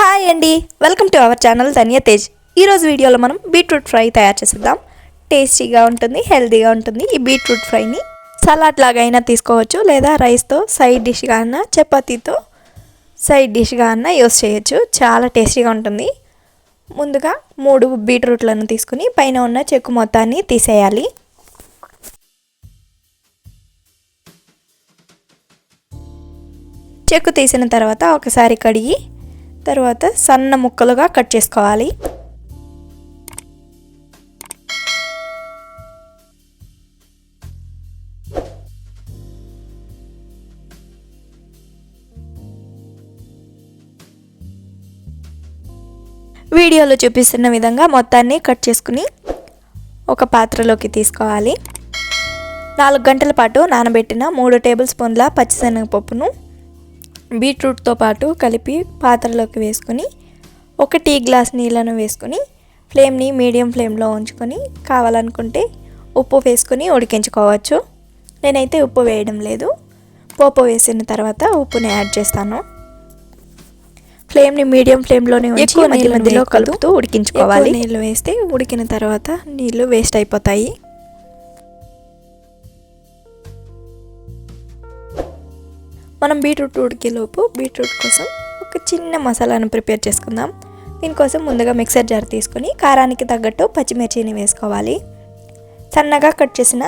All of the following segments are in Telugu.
హాయ్ అండి, వెల్కమ్ టు అవర్ ఛానల్ ధన్య తేజ్. ఈరోజు వీడియోలో మనం బీట్రూట్ ఫ్రై తయారు చేసేద్దాం. టేస్టీగా ఉంటుంది, హెల్తీగా ఉంటుంది. ఈ బీట్రూట్ ఫ్రైని సలాడ్ లాగా అయినా తీసుకోవచ్చు, లేదా రైస్తో సైడ్ డిష్గా అన్నా, చపాతీతో సైడ్ డిష్గా అన్నా యూస్ చేయొచ్చు. చాలా టేస్టీగా ఉంటుంది. ముందుగా 3 బీట్రూట్లను తీసుకుని పైన ఉన్న చెక్కు మొత్తాన్ని తీసేయాలి. చెక్కు తీసిన తర్వాత ఒకసారి కడిగి తర్వాత సన్న ముక్కలుగా కట్ చేసుకోవాలి. వీడియోలో చూపిస్తున్న విధంగా మొత్తాన్ని కట్ చేసుకుని ఒక పాత్రలోకి తీసుకోవాలి. 4 గంటల పాటు నానబెట్టిన 3 టేబుల్ స్పూన్ల పచ్చిశనగపప్పును బీట్రూట్తో పాటు కలిపి పాత్రలోకి వేసుకొని 1 టీ గ్లాస్ నీళ్ళను వేసుకొని ఫ్లేమ్ని మీడియం ఫ్లేమ్లో ఉంచుకొని కావాలనుకుంటే ఉప్పు వేసుకొని ఉడికించుకోవచ్చు. నేనైతే ఉప్పు వేయడం లేదు. పోపు వేసిన తర్వాత ఉప్పుని యాడ్ చేస్తాను. ఫ్లేమ్ని మీడియం ఫ్లేమ్లోనే ఉంచి మధ్య మధ్యలో కలుపుతూ ఉడికించుకోవాలి. నీళ్ళు వేస్తే ఉడికిన తర్వాత నీళ్ళు వేస్ట్ అయిపోతాయి. మనం బీట్రూట్ ఉడికేలోపు బీట్రూట్ కోసం ఒక చిన్న మసాలాను ప్రిపేర్ చేసుకుందాం. దీనికోసం ముందుగా మిక్సర్ జార్ తీసుకొని కారానికి తగ్గట్టు పచ్చిమిర్చిని వేసుకోవాలి. సన్నగా కట్ చేసిన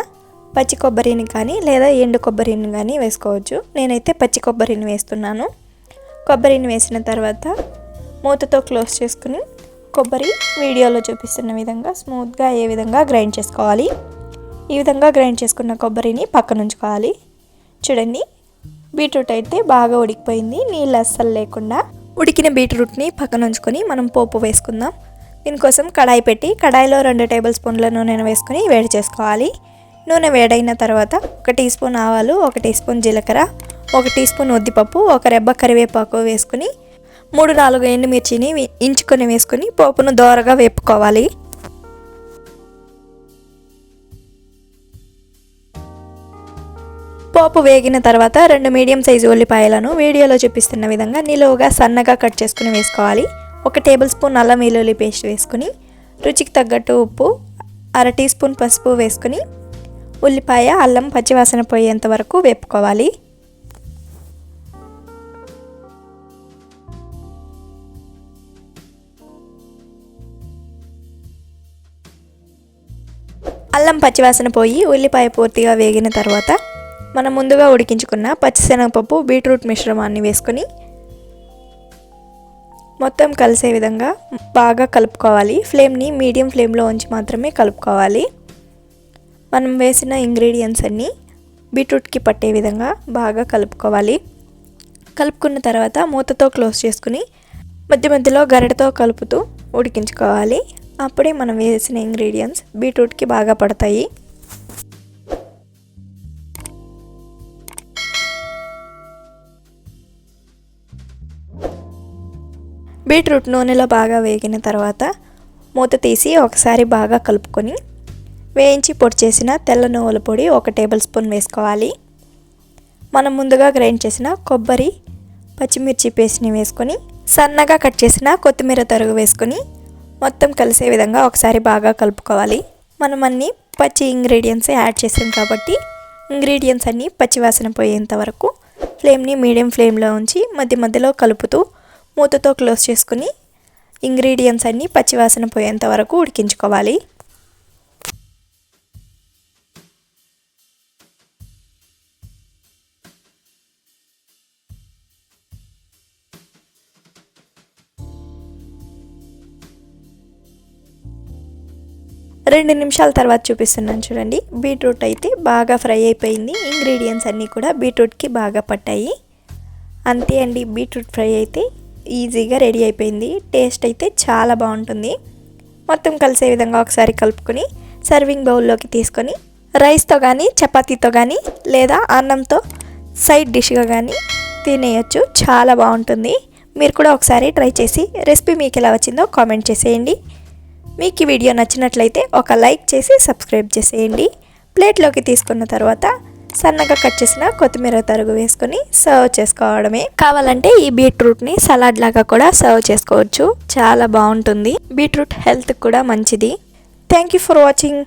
పచ్చి కొబ్బరిని కానీ లేదా ఎండు కొబ్బరిని కానీ వేసుకోవచ్చు. నేనైతే పచ్చి కొబ్బరిని వేస్తున్నాను. కొబ్బరిని వేసిన తర్వాత మూతతో క్లోజ్ చేసుకుని కొబ్బరి వీడియోలో చూపిస్తున్న విధంగా స్మూత్గా అయ్యే విధంగా గ్రైండ్ చేసుకోవాలి. ఈ విధంగా గ్రైండ్ చేసుకున్న కొబ్బరిని పక్కన ఉంచుకోవాలి. చూడండి, బీట్రూట్ అయితే బాగా ఉడికిపోయింది, నీళ్ళు అస్సలు లేకుండా. ఉడికిన బీట్రూట్ని పక్కన ఉంచుకొని మనం పోపు వేసుకుందాం. దీనికోసం కడాయి పెట్టి కడాయిలో 2 టేబుల్ స్పూన్ల నూనెను వేసుకొని వేడి చేసుకోవాలి. నూనె వేడైన తర్వాత 1 టీ స్పూన్ ఆవాలు, 1 టీ స్పూన్ జీలకర్ర, 1 టీ స్పూన్ ఉద్దిపప్పు, 1 రెబ్బ కరివేపాకు వేసుకుని 3-4 ఎండుమిర్చిని ఇంచుకొని వేసుకొని పోపును దోరగా వేపుకోవాలి. పోపు వేగిన తర్వాత 2 మీడియం సైజు ఉల్లిపాయలను వీడియోలో చూపిస్తున్న విధంగా నిలువుగా సన్నగా కట్ చేసుకుని వేసుకోవాలి. 1 టేబుల్ స్పూన్ అల్లం వెల్లుల్లి పేస్ట్ వేసుకుని రుచికి తగ్గట్టు ఉప్పు, 1/2 టీ స్పూన్ పసుపు వేసుకుని ఉల్లిపాయ అల్లం పచ్చివాసన పోయేంత వరకు వేపుకోవాలి. అల్లం పచ్చివాసన పోయి ఉల్లిపాయ పూర్తిగా వేగిన తర్వాత మనం ముందుగా ఉడికించుకున్న పచ్చిశనగపప్పు బీట్రూట్ మిశ్రమాన్ని వేసుకొని మొత్తం కలిసే విధంగా బాగా కలుపుకోవాలి. ఫ్లేమ్ని మీడియం ఫ్లేమ్లో ఉంచి మాత్రమే కలుపుకోవాలి. మనం వేసిన ఇంగ్రీడియంట్స్ అన్నీ బీట్రూట్కి పట్టే విధంగా బాగా కలుపుకోవాలి. కలుపుకున్న తర్వాత మూతతో క్లోజ్ చేసుకుని మధ్య మధ్యలో గరిటతో కలుపుతూ ఉడికించుకోవాలి. అప్పుడే మనం వేసిన ఇంగ్రీడియంట్స్ బీట్రూట్కి బాగా పడతాయి. బీట్రూట్ నూనెలో బాగా వేగిన తర్వాత మూత తీసి ఒకసారి బాగా కలుపుకొని వేయించి పొడి చేసిన తెల్ల నువ్వుల పొడి 1 టేబుల్ స్పూన్ వేసుకోవాలి. మనం ముందుగా గ్రైండ్ చేసిన కొబ్బరి పచ్చిమిర్చి పేస్ట్ని వేసుకొని సన్నగా కట్ చేసిన కొత్తిమీర తరుగు వేసుకొని మొత్తం కలిసే విధంగా ఒకసారి బాగా కలుపుకోవాలి. మనం అన్ని పచ్చి ఇంగ్రీడియంట్స్ యాడ్ చేసాం కాబట్టి ఇంగ్రీడియంట్స్ అన్నీ పచ్చివాసన పోయేంత వరకు ఫ్లేమ్ని మీడియం ఫ్లేమ్లో ఉంచి మధ్య మధ్యలో కలుపుతూ మూతతో క్లోజ్ చేసుకుని ఇంగ్రీడియంట్స్ అన్నీ పచ్చివాసన పోయేంత వరకు ఉడికించుకోవాలి. రెండు నిమిషాల తర్వాత చూపిస్తున్నాను చూడండి. బీట్రూట్ అయితే బాగా ఫ్రై అయిపోయింది. ఇంగ్రీడియంట్స్ అన్నీ కూడా బీట్రూట్కి బాగా పట్టాయి. అంతే అండి, బీట్రూట్ ఫ్రై అయితే ఈజీగా రెడీ అయిపోయింది. టేస్ట్ అయితే చాలా బాగుంటుంది. మొత్తం కలిసే విధంగా ఒకసారి కలుపుకొని సర్వింగ్ బౌల్లోకి తీసుకొని రైస్తో కానీ చపాతీతో కానీ లేదా అన్నంతో సైడ్ డిష్గా కానీ తినేయచ్చు. చాలా బాగుంటుంది. మీరు కూడా ఒకసారి ట్రై చేసి రెసిపీ మీకు ఎలా వచ్చిందో కామెంట్ చేసేయండి. మీకు ఈ వీడియో నచ్చినట్లయితే ఒక లైక్ చేసి సబ్స్క్రైబ్ చేసేయండి. ప్లేట్లోకి తీసుకున్న తర్వాత సన్నగా కట్ చేసిన కొత్తిమీర తరుగు వేసుకొని సర్వ్ చేసుకోవడమే. కావాలంటే ఈ బీట్రూట్ని సలాడ్ లాగా కూడా సర్వ్ చేసుకోవచ్చు. చాలా బాగుంటుంది. బీట్రూట్ హెల్త్ కూడా మంచిది. Thank you for watching.